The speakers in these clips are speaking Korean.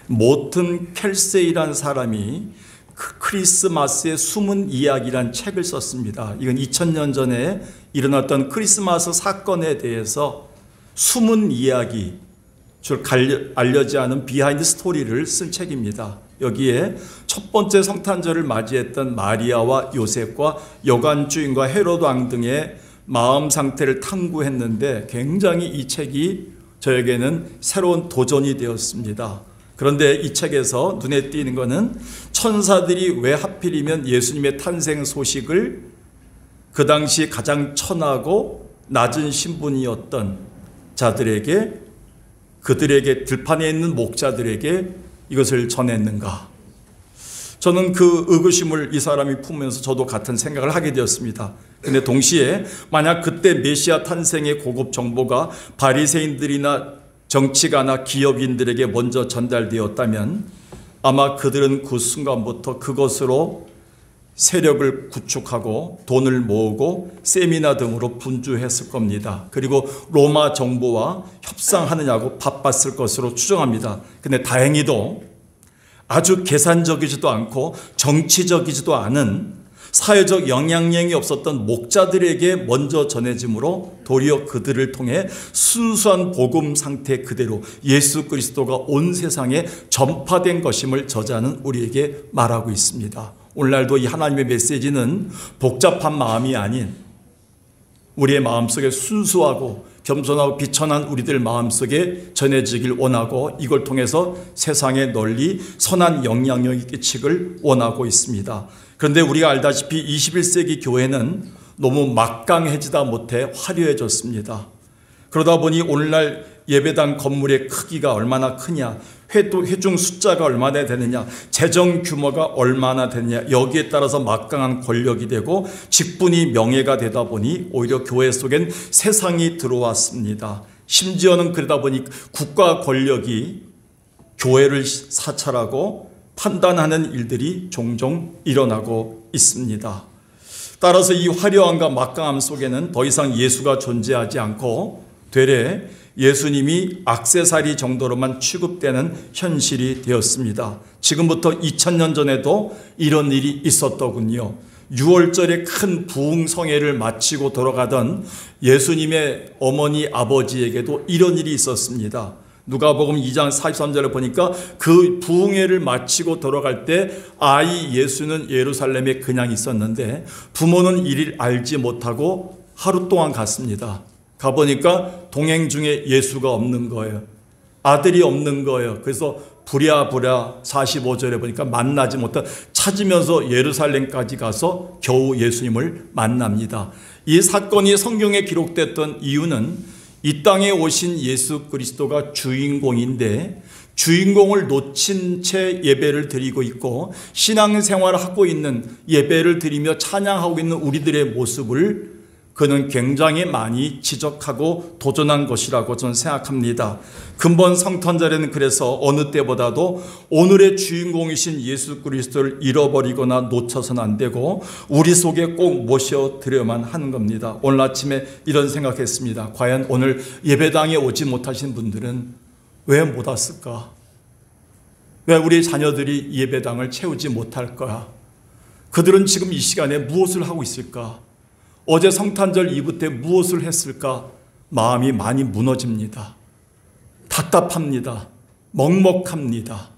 모튼 켈세이라는 사람이 크리스마스의 숨은 이야기란 책을 썼습니다. 이건 2000년 전에 일어났던 크리스마스 사건에 대해서 숨은 이야기, 줄 알려지지 않은 비하인드 스토리를 쓴 책입니다. 여기에 첫 번째 성탄절을 맞이했던 마리아와 요셉과 여관 주인과 헤롯 왕 등의 마음 상태를 탐구했는데 굉장히 이 책이 저에게는 새로운 도전이 되었습니다. 그런데 이 책에서 눈에 띄는 것은 천사들이 왜 하필이면 예수님의 탄생 소식을 그 당시 가장 천하고 낮은 신분이었던 자들에게, 그들에게, 들판에 있는 목자들에게 이것을 전했는가. 저는 그 의구심을 이 사람이 품으면서 저도 같은 생각을 하게 되었습니다. 그런데 동시에 만약 그때 메시아 탄생의 고급 정보가 바리새인들이나 정치가나 기업인들에게 먼저 전달되었다면 아마 그들은 그 순간부터 그것으로 세력을 구축하고 돈을 모으고 세미나 등으로 분주했을 겁니다. 그리고 로마 정부와 협상하느냐고 바빴을 것으로 추정합니다. 근데 다행히도 아주 계산적이지도 않고 정치적이지도 않은 사회적 영향력이 없었던 목자들에게 먼저 전해짐으로 도리어 그들을 통해 순수한 복음 상태 그대로 예수 그리스도가 온 세상에 전파된 것임을 저자는 우리에게 말하고 있습니다. 오늘날도 이 하나님의 메시지는 복잡한 마음이 아닌 우리의 마음속에 순수하고 겸손하고 비천한 우리들 마음속에 전해지길 원하고 이걸 통해서 세상에 널리 선한 영향력이 끼치길 원하고 있습니다. 그런데 우리가 알다시피 21세기 교회는 너무 막강해지다 못해 화려해졌습니다. 그러다 보니 오늘날 예배당 건물의 크기가 얼마나 크냐, 회중 숫자가 얼마나 되느냐, 재정 규모가 얼마나 되느냐, 여기에 따라서 막강한 권력이 되고 직분이 명예가 되다 보니 오히려 교회 속엔 세상이 들어왔습니다. 심지어는 그러다 보니 국가 권력이 교회를 사찰하고 판단하는 일들이 종종 일어나고 있습니다. 따라서 이 화려함과 막강함 속에는 더 이상 예수가 존재하지 않고 되레 예수님이 액세서리 정도로만 취급되는 현실이 되었습니다. 지금부터 2000년 전에도 이런 일이 있었더군요. 6월절에 큰 부흥성회를 마치고 돌아가던 예수님의 어머니 아버지에게도 이런 일이 있었습니다. 누가복음 2장 43절에 보니까 그 부흥회를 마치고 돌아갈 때 아이 예수는 예루살렘에 그냥 있었는데 부모는 이를 알지 못하고 하루 동안 갔습니다. 가보니까 동행 중에 예수가 없는 거예요. 아들이 없는 거예요. 그래서 부랴부랴 45절에 보니까 만나지 못한 찾으면서 예루살렘까지 가서 겨우 예수님을 만납니다. 이 사건이 성경에 기록됐던 이유는 이 땅에 오신 예수 그리스도가 주인공인데 주인공을 놓친 채 예배를 드리고 있고 신앙생활을 하고 있는, 예배를 드리며 찬양하고 있는 우리들의 모습을 그는 굉장히 많이 지적하고 도전한 것이라고 저는 생각합니다. 근본 성탄절에는 그래서 어느 때보다도 오늘의 주인공이신 예수 그리스도를 잃어버리거나 놓쳐서는 안 되고 우리 속에 꼭 모셔드려야만 하는 겁니다. 오늘 아침에 이런 생각했습니다. 과연 오늘 예배당에 오지 못하신 분들은 왜 못 왔을까? 왜 우리 자녀들이 예배당을 채우지 못할까? 그들은 지금 이 시간에 무엇을 하고 있을까? 어제 성탄절 이브 때 무엇을 했을까? 마음이 많이 무너집니다. 답답합니다. 먹먹합니다.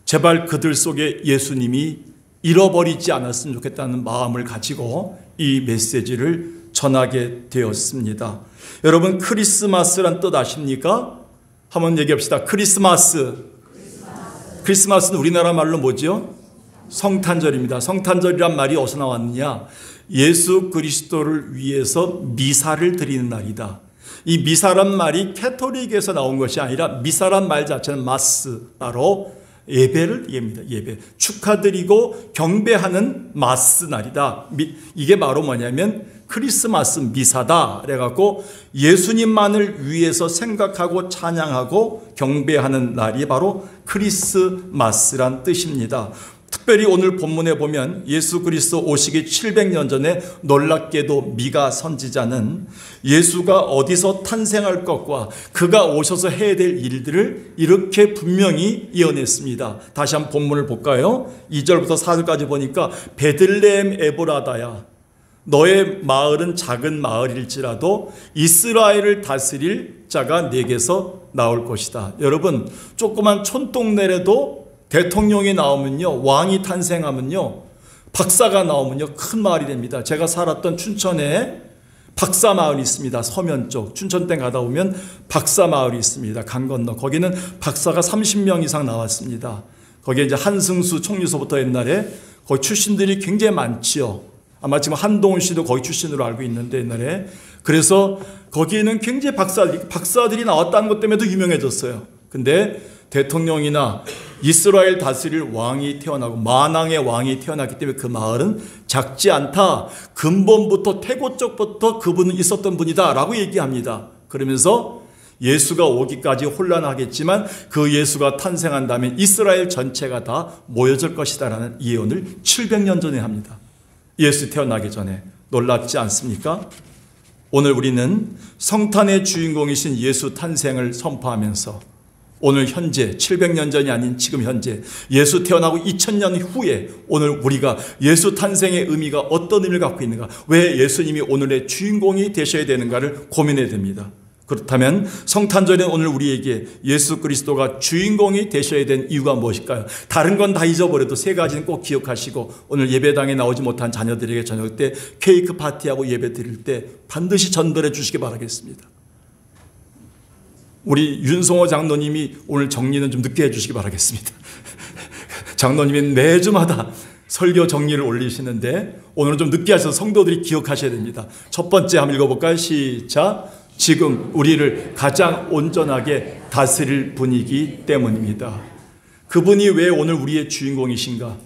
제발 그들 속에 예수님이 잃어버리지 않았으면 좋겠다는 마음을 가지고 이 메시지를 전하게 되었습니다. 여러분, 크리스마스란 뜻 아십니까? 한번 얘기합시다. 크리스마스는 우리나라 말로 뭐죠? 성탄절입니다. 성탄절이란 말이 어디서 나왔느냐? 예수 그리스도를 위해서 미사를 드리는 날이다. 이 미사란 말이 캐톨릭에서 나온 것이 아니라 미사란 말 자체는 마스, 바로 예배를 얘기합니다. 예배. 축하드리고 경배하는 마스 날이다. 이게 바로 뭐냐면 크리스마스 미사다. 그래갖고 예수님만을 위해서 생각하고 찬양하고 경배하는 날이 바로 크리스마스란 뜻입니다. 특별히 오늘 본문에 보면 예수 그리스도 오시기 700년 전에 놀랍게도 미가 선지자는 예수가 어디서 탄생할 것과 그가 오셔서 해야 될 일들을 이렇게 분명히 예언했습니다. 다시 한번 본문을 볼까요? 2절부터 4절까지 보니까 베들레헴 에브라다야, 너의 마을은 작은 마을일지라도 이스라엘을 다스릴 자가 네게서 나올 것이다. 여러분, 조그만 촌동네라도 대통령이 나오면요, 왕이 탄생하면요, 박사가 나오면요, 큰 마을이 됩니다. 제가 살았던 춘천에 박사 마을이 있습니다. 서면 쪽 춘천댐 가다 보면 박사 마을이 있습니다. 강 건너. 거기는 박사가 30명 이상 나왔습니다. 거기에 이제 한승수 총리서부터 옛날에 거기 출신들이 굉장히 많지요. 아마 지금 한동훈 씨도 거기 출신으로 알고 있는데 옛날에. 그래서 거기에는 굉장히 박사들이 나왔다는 것 때문에도 유명해졌어요. 근데 대통령이나 이스라엘 다스릴 왕이 태어나고 만왕의 왕이 태어났기 때문에 그 마을은 작지 않다. 근본부터 태고 쪽부터 그분은 있었던 분이다 라고 얘기합니다. 그러면서 예수가 오기까지 혼란하겠지만 그 예수가 탄생한 다음에 이스라엘 전체가 다 모여질 것이다 라는 예언을 700년 전에 합니다. 예수 태어나기 전에. 놀랍지 않습니까? 오늘 우리는 성탄의 주인공이신 예수 탄생을 선포하면서 오늘 현재 700년 전이 아닌 지금 현재 예수 태어나고 2000년 후에 오늘 우리가 예수 탄생의 의미가 어떤 의미를 갖고 있는가, 왜 예수님이 오늘의 주인공이 되셔야 되는가를 고민해야 됩니다. 그렇다면 성탄절에 오늘 우리에게 예수 그리스도가 주인공이 되셔야 되는 이유가 무엇일까요? 다른 건 다 잊어버려도 세 가지는 꼭 기억하시고 오늘 예배당에 나오지 못한 자녀들에게 저녁 때 케이크 파티하고 예배 드릴 때 반드시 전달해 주시기 바라겠습니다. 우리 윤성호 장로님이 오늘 정리는 좀 늦게 해주시기 바라겠습니다. 장로님이 매주마다 설교 정리를 올리시는데 오늘은 좀 늦게 하셔서 성도들이 기억하셔야 됩니다. 첫 번째 한번 읽어볼까요? 시작. 지금 우리를 가장 온전하게 다스릴 분이기 때문입니다. 그분이 왜 오늘 우리의 주인공이신가?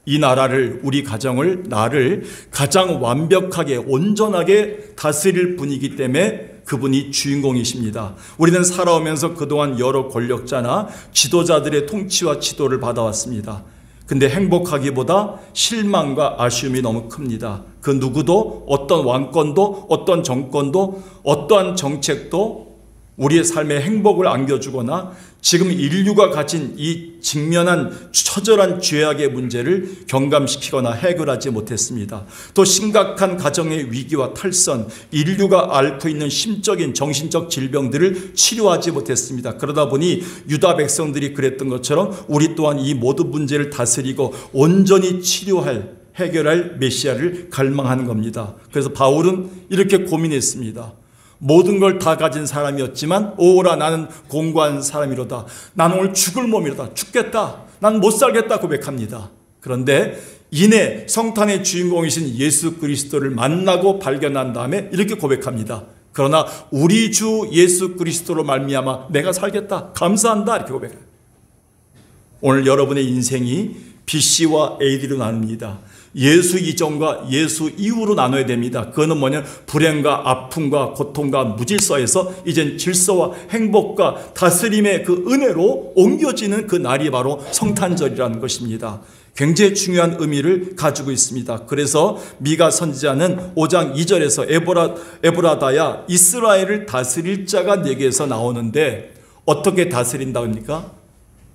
이 나라를, 우리 가정을, 나를 가장 완벽하게 온전하게 다스릴 분이기 때문에 그분이 주인공이십니다. 우리는 살아오면서 그동안 여러 권력자나 지도자들의 통치와 지도를 받아왔습니다. 근데 행복하기보다 실망과 아쉬움이 너무 큽니다. 그 누구도, 어떤 왕권도, 어떤 정권도, 어떠한 정책도 우리의 삶에 행복을 안겨주거나 지금 인류가 가진 이 직면한 처절한 죄악의 문제를 경감시키거나 해결하지 못했습니다. 또 심각한 가정의 위기와 탈선, 인류가 앓고 있는 심적인 정신적 질병들을 치료하지 못했습니다. 그러다 보니 유다 백성들이 그랬던 것처럼 우리 또한 이 모든 문제를 다스리고 온전히 치료할, 해결할 메시아를 갈망하는 겁니다. 그래서 바울은 이렇게 고민했습니다. 모든 걸 다 가진 사람이었지만 오라 나는 공고한 사람이로다. 나는 오늘 죽을 몸이로다. 죽겠다. 난 못 살겠다 고백합니다. 그런데 이내 성탄의 주인공이신 예수 그리스도를 만나고 발견한 다음에 이렇게 고백합니다. 그러나 우리 주 예수 그리스도로 말미암아 내가 살겠다. 감사한다. 이렇게 고백해요. 오늘 여러분의 인생이 BC와 AD로 나눕니다. 예수 이전과 예수 이후로 나눠야 됩니다. 그거는 뭐냐? 불행과 아픔과 고통과 무질서에서 이젠 질서와 행복과 다스림의 그 은혜로 옮겨지는 그 날이 바로 성탄절이라는 것입니다. 굉장히 중요한 의미를 가지고 있습니다. 그래서 미가 선지자는 5장 2절에서 에브라다야 이스라엘을 다스릴 자가 내게서 나오는데 어떻게 다스린다고 합니까?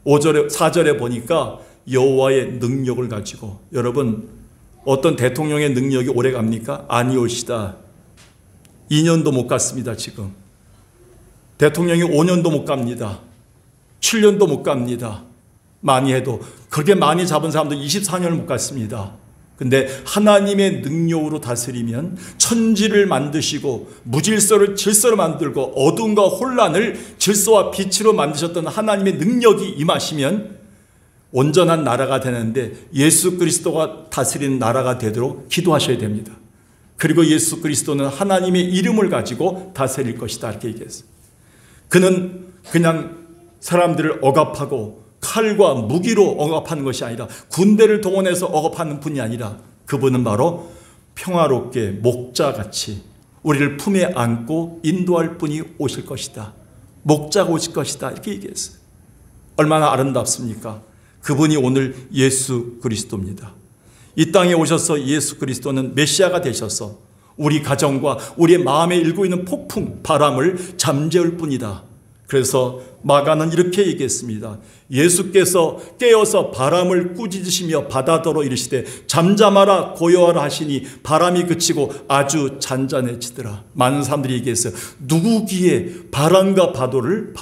4절에 보니까 여호와의 능력을 가지고. 여러분, 어떤 대통령의 능력이 오래 갑니까? 아니올시다. 2년도 못 갔습니다. 지금 대통령이 5년도 못 갑니다. 7년도 못 갑니다. 많이 해도. 그렇게 많이 잡은 사람도 24년을 못 갔습니다. 근데 하나님의 능력으로 다스리면 천지를 만드시고 무질서를 질서로 만들고 어둠과 혼란을 질서와 빛으로 만드셨던 하나님의 능력이 임하시면 온전한 나라가 되는데 예수 그리스도가 다스리는 나라가 되도록 기도하셔야 됩니다. 그리고 예수 그리스도는 하나님의 이름을 가지고 다스릴 것이다. 이렇게 얘기했어요. 그는 그냥 사람들을 억압하고 칼과 무기로 억압하는 것이 아니라 군대를 동원해서 억압하는 분이 아니라 그분은 바로 평화롭게 목자같이 우리를 품에 안고 인도할 분이 오실 것이다. 목자가 오실 것이다. 이렇게 얘기했어요. 얼마나 아름답습니까? 그분이 오늘 예수 그리스도입니다. 이 땅에 오셔서 예수 그리스도는 메시아가 되셔서 우리 가정과 우리의 마음에 일고 있는 폭풍, 바람을 잠재울 뿐이다. 그래서 마가는 이렇게 얘기했습니다. 예수께서 깨어서 바람을 꾸짖으시며 바다더러 이르시되 잠잠하라 고요하라 하시니 바람이 그치고 아주 잔잔해지더라. 많은 사람들이 얘기했어요. 누구기에 바람과 파도를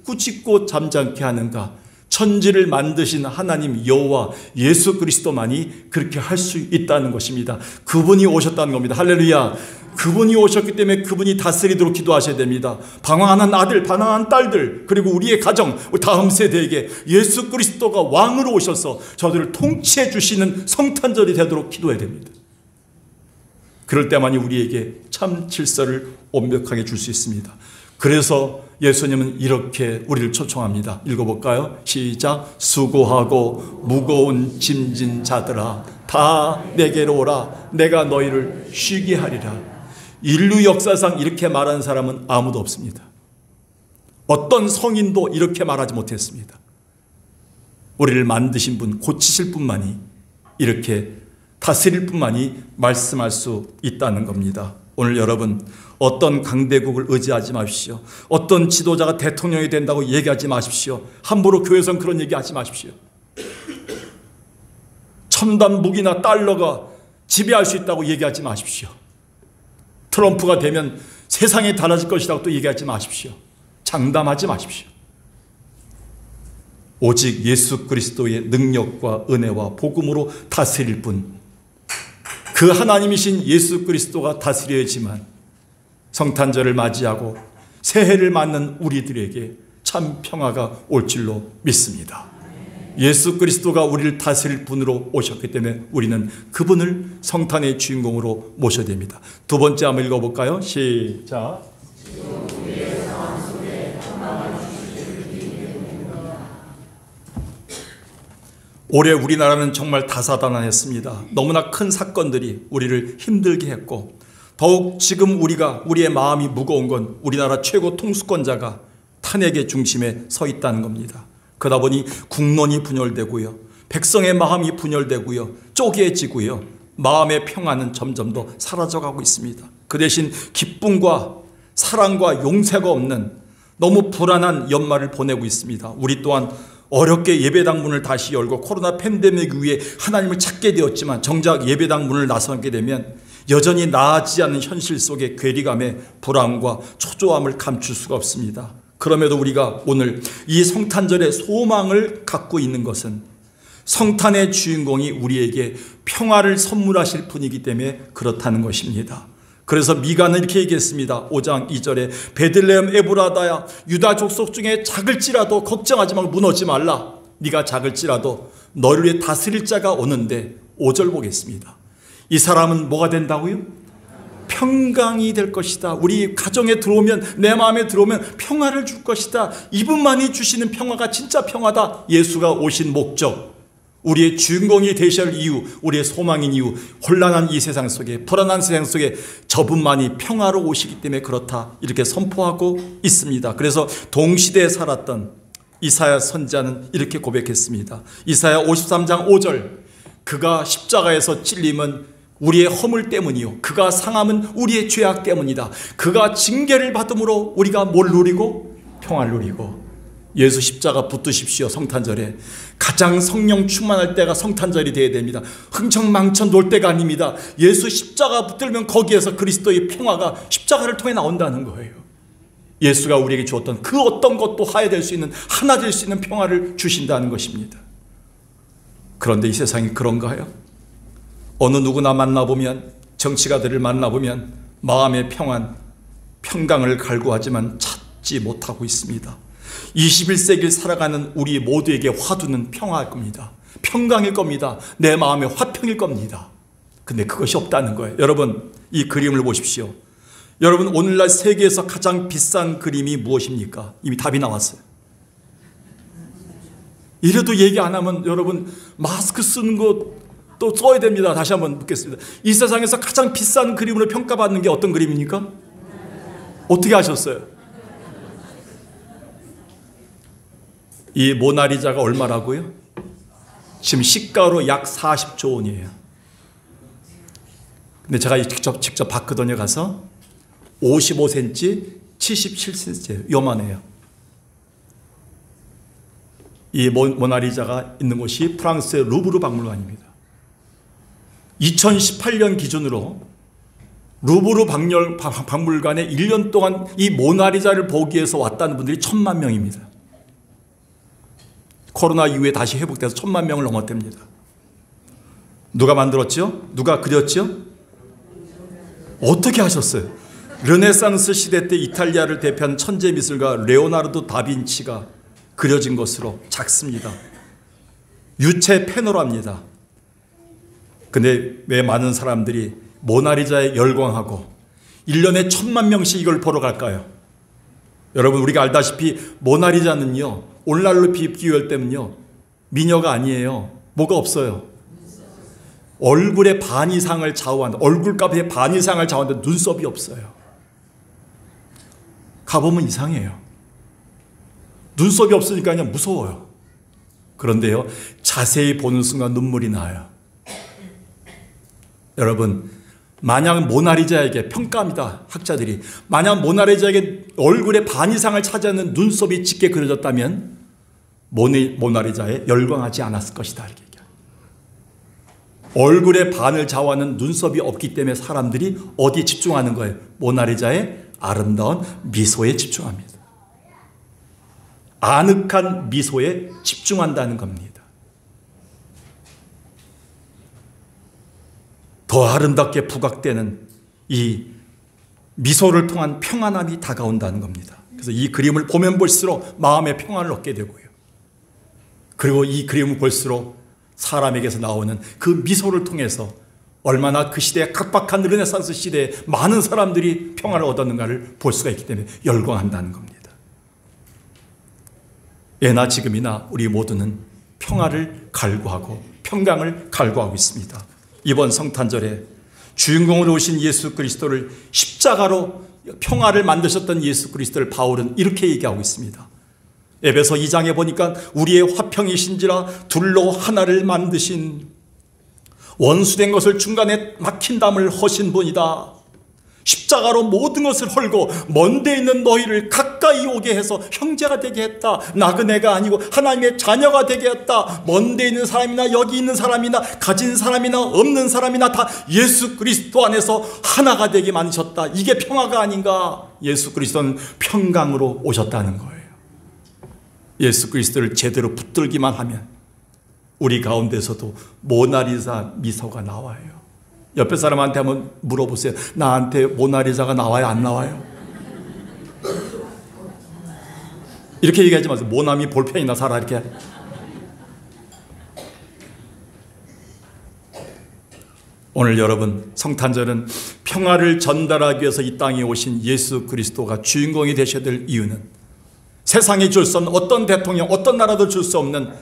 꾸짖고 잠잠케 하는가? 천지를 만드신 하나님 여호와 예수 그리스도만이 그렇게 할 수 있다는 것입니다. 그분이 오셨다는 겁니다. 할렐루야. 그분이 오셨기 때문에 그분이 다스리도록 기도하셔야 됩니다. 방황하는 아들, 방황한 딸들, 그리고 우리의 가정, 우리 다음 세대에게 예수 그리스도가 왕으로 오셔서 저들을 통치해 주시는 성탄절이 되도록 기도해야 됩니다. 그럴 때만이 우리에게 참 질서를 완벽하게 줄 수 있습니다. 그래서 예수님은 이렇게 우리를 초청합니다. 읽어볼까요? 시작. 수고하고 무거운 짐진 자들아 다 내게로 오라. 내가 너희를 쉬게 하리라. 인류 역사상 이렇게 말한 사람은 아무도 없습니다. 어떤 성인도 이렇게 말하지 못했습니다. 우리를 만드신 분, 고치실 분만이, 이렇게 다스릴 분만이 말씀할 수 있다는 겁니다. 오늘 여러분, 어떤 강대국을 의지하지 마십시오. 어떤 지도자가 대통령이 된다고 얘기하지 마십시오. 함부로 교회에서는 그런 얘기하지 마십시오. 첨단 무기나 달러가 지배할 수 있다고 얘기하지 마십시오. 트럼프가 되면 세상이 달라질 것이라고 또 얘기하지 마십시오. 장담하지 마십시오. 오직 예수 그리스도의 능력과 은혜와 복음으로 다스릴 분, 그 하나님이신 예수 그리스도가 다스려야지만 성탄절을 맞이하고 새해를 맞는 우리들에게 참 평화가 올 줄로 믿습니다. 예수 그리스도가 우리를 다스릴 분으로 오셨기 때문에 우리는 그분을 성탄의 주인공으로 모셔야 됩니다. 두 번째 한번 읽어볼까요? 시작. 올해 우리나라는 정말 다사다난했습니다. 너무나 큰 사건들이 우리를 힘들게 했고, 더욱 지금 우리의 마음이 무거운 건 우리나라 최고 통수권자가 탄핵의 중심에 서 있다는 겁니다. 그러다 보니 국론이 분열되고요, 백성의 마음이 분열되고요, 쪼개지고요, 마음의 평안은 점점 더 사라져가고 있습니다. 그 대신 기쁨과 사랑과 용서가 없는 너무 불안한 연말을 보내고 있습니다. 우리 또한 어렵게 예배당 문을 다시 열고 코로나 팬데믹 위에 하나님을 찾게 되었지만 정작 예배당 문을 나서게 되면 여전히 나아지지 않는 현실 속의 괴리감에 불안과 초조함을 감출 수가 없습니다. 그럼에도 우리가 오늘 이 성탄절의 소망을 갖고 있는 것은 성탄의 주인공이 우리에게 평화를 선물하실 분이기 때문에 그렇다는 것입니다. 그래서 미가는 이렇게 얘기했습니다. 5장 2절에 베들레헴 에브라다야, 유다 족속 중에 작을지라도 걱정하지 말고 무너지지 말라. 네가 작을지라도 너를 위해 다스릴 자가 오는데, 5절 보겠습니다. 이 사람은 뭐가 된다고요? 평강이 될 것이다. 우리 가정에 들어오면, 내 마음에 들어오면 평화를 줄 것이다. 이분만이 주시는 평화가 진짜 평화다. 예수가 오신 목적, 우리의 주인공이 되셔야 할 이유, 우리의 소망인 이유, 혼란한 이 세상 속에, 불안한 세상 속에 저분만이 평화로 오시기 때문에 그렇다, 이렇게 선포하고 있습니다. 그래서 동시대에 살았던 이사야 선지자는 이렇게 고백했습니다. 이사야 53장 5절, 그가 십자가에서 찔림은 우리의 허물 때문이요, 그가 상함은 우리의 죄악 때문이다. 그가 징계를 받음으로 우리가 뭘 누리고? 평화를 누리고. 예수 십자가 붙드십시오. 성탄절에 가장 성령 충만할 때가 성탄절이 되어야 됩니다. 흥청망청 놀 때가 아닙니다. 예수 십자가 붙들면 거기에서 그리스도의 평화가 십자가를 통해 나온다는 거예요. 예수가 우리에게 주었던 그 어떤 것도 하야될 수 있는, 하나 될 수 있는 평화를 주신다는 것입니다. 그런데 이 세상이 그런가요? 어느 누구나 만나보면, 정치가들을 만나보면 마음의 평안, 평강을 갈구하지만 찾지 못하고 있습니다. 21세기를 살아가는 우리 모두에게 화두는 평화일 겁니다. 평강일 겁니다. 내 마음의 화평일 겁니다. 근데 그것이 없다는 거예요. 여러분, 이 그림을 보십시오. 여러분, 오늘날 세계에서 가장 비싼 그림이 무엇입니까? 이미 답이 나왔어요. 이래도 얘기 안 하면 여러분, 마스크 쓰는 거 또 써야 됩니다. 다시 한번 묻겠습니다. 이 세상에서 가장 비싼 그림으로 평가받는 게 어떤 그림입니까? 어떻게 아셨어요? 이 모나리자가 얼마라고요? 지금 시가로 약 40조 원이에요. 근데 제가 직접 봤거든요. 가서 55cm, 77cm 요만해요. 이 모나리자가 있는 곳이 프랑스의 루브르 박물관입니다. 2018년 기준으로 루브르 박물관에 1년 동안 이 모나리자를 보기 위해서 왔다는 분들이 1,000만 명입니다. 코로나 이후에 다시 회복돼서 1,000만 명을 넘었답니다. 누가 만들었죠? 누가 그렸죠? 어떻게 하셨어요? 르네상스 시대 때 이탈리아를 대표한 천재 미술가 레오나르도 다빈치가 그려진 것으로 작습니다. 유체 페노라입니다. 근데 왜 많은 사람들이 모나리자에 열광하고 1년에 1,000만 명씩 이걸 보러 갈까요? 여러분, 우리가 알다시피 모나리자는요, 오늘날로 비교할 때는요, 미녀가 아니에요. 뭐가 없어요? 얼굴의 반 이상을 좌우하는, 얼굴값의 반 이상을 좌우하는 눈썹이 없어요. 가보면 이상해요. 눈썹이 없으니까 그냥 무서워요. 그런데요, 자세히 보는 순간 눈물이 나요. 여러분, 만약 모나리자에게 평가합니다. 학자들이 만약 모나리자에게 얼굴의 반 이상을 차지하는 눈썹이 짙게 그려졌다면 모나리자에 열광하지 않았을 것이다. 이렇게 얘기합니다. 얼굴의 반을 좌우하는 눈썹이 없기 때문에 사람들이 어디에 집중하는 거예요? 모나리자의 아름다운 미소에 집중합니다. 아늑한 미소에 집중한다는 겁니다. 더 아름답게 부각되는 이 미소를 통한 평안함이 다가온다는 겁니다. 그래서 이 그림을 보면 볼수록 마음의 평안을 얻게 되고요. 그리고 이 그림을 볼수록 사람에게서 나오는 그 미소를 통해서 얼마나 그 시대의 각박한 르네상스 시대에 많은 사람들이 평안을 얻었는가를 볼 수가 있기 때문에 열광한다는 겁니다. 예나 지금이나 우리 모두는 평화를 갈구하고 평강을 갈구하고 있습니다. 이번 성탄절에 주인공으로 오신 예수 그리스도를 십자가로 평화를 만드셨던 예수 그리스도를 바울은 이렇게 얘기하고 있습니다. 에베소 2장에 보니까 우리의 화평이신지라 둘로 하나를 만드신 원수된 것을 중간에 막힌 담을 허신 분이다. 십자가로 모든 것을 헐고 먼데 있는 너희를 가까이 오게 해서 형제가 되게 했다. 나그네가 아니고 하나님의 자녀가 되게 했다. 먼데 있는 사람이나 여기 있는 사람이나 가진 사람이나 없는 사람이나 다 예수 그리스도 안에서 하나가 되게 만드셨다. 이게 평화가 아닌가? 예수 그리스도는 평강으로 오셨다는 거예요. 예수 그리스도를 제대로 붙들기만 하면 우리 가운데서도 모나리자 미소가 나와요. 옆에 사람한테 한번 물어보세요. 나한테 모나리자가 나와요? 안 나와요? 이렇게 얘기하지 마세요. 모남이 볼펜이나 사라 이렇게. 오늘 여러분, 성탄절은 평화를 전달하기 위해서 이 땅에 오신 예수 그리스도가 주인공이 되셔야 될 이유는 세상에 줄 수 없는 어떤 대통령, 어떤 나라도 줄 수 없는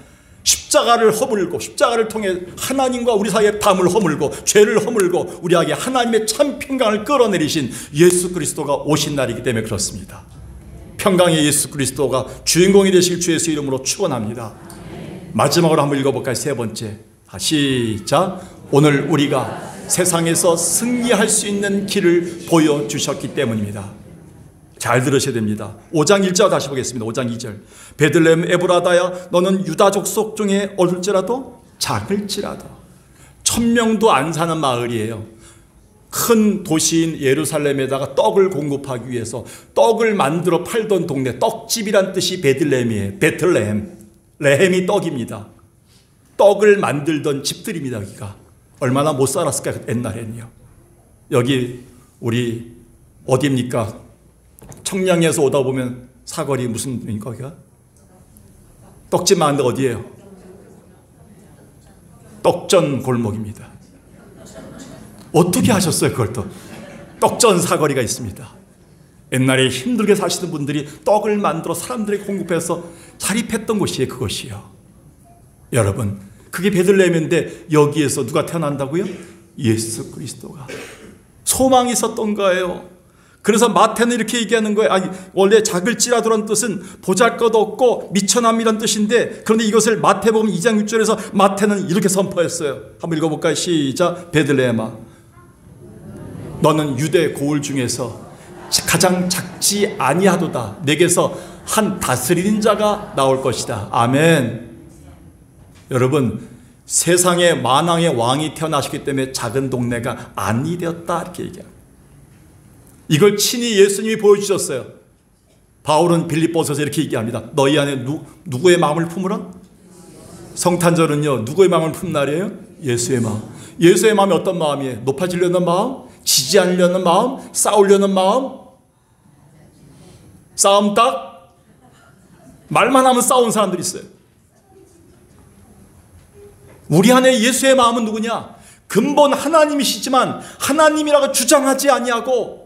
십자가를 허물고 십자가를 통해 하나님과 우리 사이의 담을 허물고 죄를 허물고 우리에게 하나님의 참 평강을 끌어내리신 예수 그리스도가 오신 날이기 때문에 그렇습니다. 평강의 예수 그리스도가 주인공이 되실 주 예수 이름으로 축원합니다. 마지막으로 한번 읽어볼까요? 세 번째. 시작. 오늘 우리가 세상에서 승리할 수 있는 길을 보여주셨기 때문입니다. 잘 들으셔야 됩니다. 5장 1절 다시 보겠습니다. 5장 2절. 베들레헴 에브라다야 너는 유다 족속 중에 어딜지라도 작을지라도 1,000명도 안 사는 마을이에요. 큰 도시인 예루살렘에다가 떡을 공급하기 위해서 떡을 만들어 팔던 동네, 떡집이란 뜻이 베들레헴이에요. 베틀레헴. 레헴이 떡입니다. 떡을 만들던 집들입니다. 여기가 얼마나 못 살았을까 옛날에는요. 여기 우리 어디입니까? 청량에서 오다 보면 사거리 무슨 데입니까? 거기가? 떡집 많은 데 어디예요? 떡전 골목입니다. 어떻게 하셨어요? 그걸 또 떡전 사거리가 있습니다. 옛날에 힘들게 사시는 분들이 떡을 만들어 사람들에게 공급해서 자립했던 곳이에요. 그것이요. 여러분, 그게 베들레헴인데 여기에서 누가 태어난다고요? 예수 그리스도가 소망이 있었던 거예요. 그래서 마태는 이렇게 얘기하는 거예요. 아니, 원래 작을지라도라는 뜻은 보잘것없고 미천함이란 뜻인데, 그런데 이것을 마태복음 2장 6절에서 마태는 이렇게 선포했어요. 한번 읽어볼까요? 시작. 베들레헴아, 너는 유대 고을 중에서 가장 작지 아니하도다. 내게서 한 다스리는 자가 나올 것이다. 아멘. 여러분, 세상에 만왕의 왕이 태어나셨기 때문에 작은 동네가 아니 되었다, 이렇게 얘기합니다. 이걸 친히 예수님이 보여주셨어요. 바울은 빌립보서에서 이렇게 얘기합니다. 너희 안에 누구의 마음을 품으란? 성탄절은요, 누구의 마음을 품는 날이에요? 예수의 마음. 예수의 마음이 어떤 마음이에요? 높아지려는 마음? 지지하려는 마음? 싸우려는 마음? 싸움 딱? 말만 하면 싸우는 사람들이 있어요. 우리 안에 예수의 마음은 누구냐? 근본 하나님이시지만 하나님이라고 주장하지 아니하고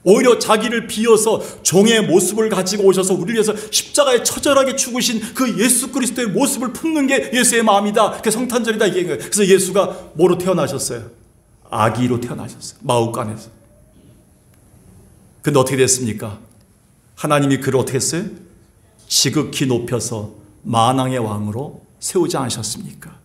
오히려 자기를 비워서 종의 모습을 가지고 오셔서 우리를 위해서 십자가에 처절하게 죽으신 그 예수 그리스도의 모습을 품는 게 예수의 마음이다. 그게 성탄절이다, 이게 거예요. 그래서 예수가 뭐로 태어나셨어요? 아기로 태어나셨어요. 마ಹು간에서. 근데 어떻게 됐습니까? 하나님이 그를 어떻게 했어요? 지극히 높여서 만왕의 왕으로 세우지 않으셨습니까?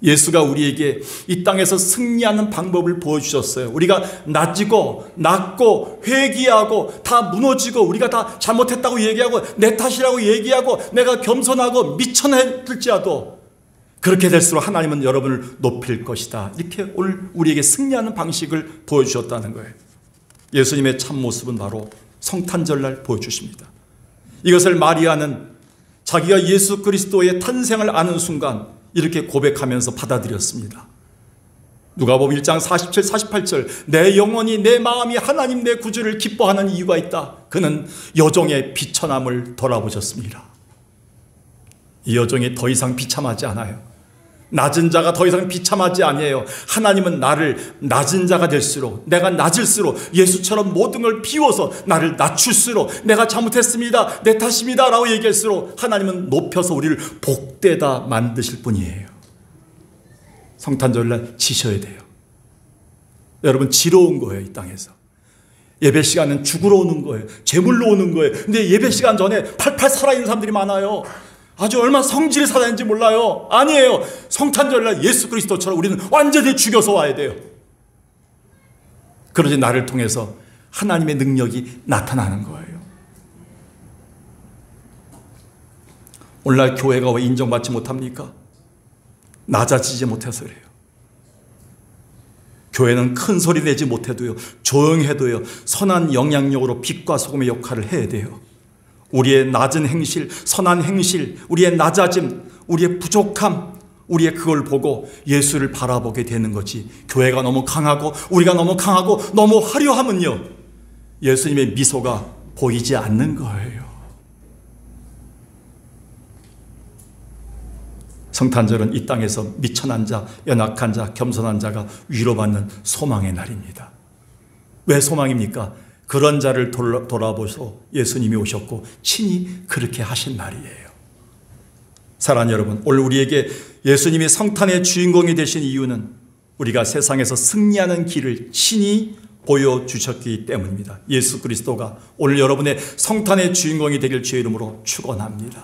예수가 우리에게 이 땅에서 승리하는 방법을 보여주셨어요. 우리가 낮고 회개하고 다 무너지고 우리가 다 잘못했다고 얘기하고 내 탓이라고 얘기하고 내가 겸손하고 미천했을지라도 그렇게 될수록 하나님은 여러분을 높일 것이다. 이렇게 오늘 우리에게 승리하는 방식을 보여주셨다는 거예요. 예수님의 참모습은 바로 성탄절날 보여주십니다. 이것을 마리아는 자기가 예수 그리스도의 탄생을 아는 순간 이렇게 고백하면서 받아들였습니다. 누가복음 1장 47, 48절 내 영혼이 내 마음이 하나님 내 구주를 기뻐하는 이유가 있다. 그는 여종의 비천함을 돌아보셨습니다. 이 여종이 더 이상 비참하지 않아요. 낮은 자가 더 이상 비참하지 아니에요. 하나님은 나를 낮은 자가 될수록, 내가 낮을수록 예수처럼 모든 걸 비워서 나를 낮출수록 내가 잘못했습니다, 내 탓입니다 라고 얘기할수록 하나님은 높여서 우리를 복되다 만드실 분이에요. 성탄절날 지셔야 돼요. 여러분, 지러운 거예요. 이 땅에서 예배 시간은 죽으러 오는 거예요. 제물로 오는 거예요. 근데 예배 시간 전에 팔팔 살아있는 사람들이 많아요. 아주 얼마나 성질이 살아있는지 몰라요. 아니에요. 성탄절날 예수 그리스도처럼 우리는 완전히 죽여서 와야 돼요. 그러지 나를 통해서 하나님의 능력이 나타나는 거예요. 오늘날 교회가 왜 인정받지 못합니까? 낮아지지 못해서 그래요. 교회는 큰 소리 내지 못해도요, 조용해도요, 선한 영향력으로 빛과 소금의 역할을 해야 돼요. 우리의 낮은 행실, 선한 행실, 우리의 낮아짐, 우리의 부족함, 우리의 그걸 보고 예수를 바라보게 되는 거지. 교회가 너무 강하고 우리가 너무 강하고 너무 화려하면요, 예수님의 미소가 보이지 않는 거예요. 성탄절은 이 땅에서 미천한 자, 연약한 자, 겸손한 자가 위로받는 소망의 날입니다. 왜 소망입니까? 그런 자를 돌아보셔 예수님이 오셨고 친히 그렇게 하신 날이에요. 사랑하는 여러분, 오늘 우리에게 예수님이 성탄의 주인공이 되신 이유는 우리가 세상에서 승리하는 길을 친히 보여주셨기 때문입니다. 예수 그리스도가 오늘 여러분의 성탄의 주인공이 되길 주의 이름으로 축원합니다.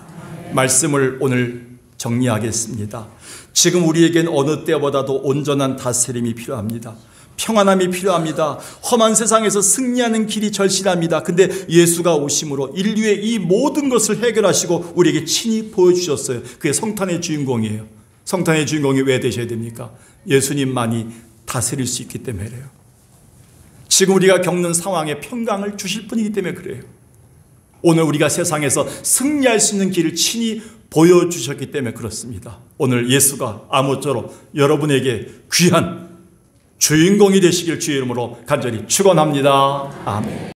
말씀을 오늘 정리하겠습니다. 지금 우리에겐 어느 때보다도 온전한 다스림이 필요합니다. 평안함이 필요합니다. 험한 세상에서 승리하는 길이 절실합니다. 근데 예수가 오심으로 인류의 이 모든 것을 해결하시고 우리에게 친히 보여주셨어요. 그게 성탄의 주인공이에요. 성탄의 주인공이 왜 되셔야 됩니까? 예수님만이 다스릴 수 있기 때문에 그래요. 지금 우리가 겪는 상황에 평강을 주실 분이기 때문에 그래요. 오늘 우리가 세상에서 승리할 수 있는 길을 친히 보여주셨기 때문에 그렇습니다. 오늘 예수가 아무쪼록 여러분에게 귀한 주인공이 되시길 주의 이름으로 간절히 축원합니다. 아멘.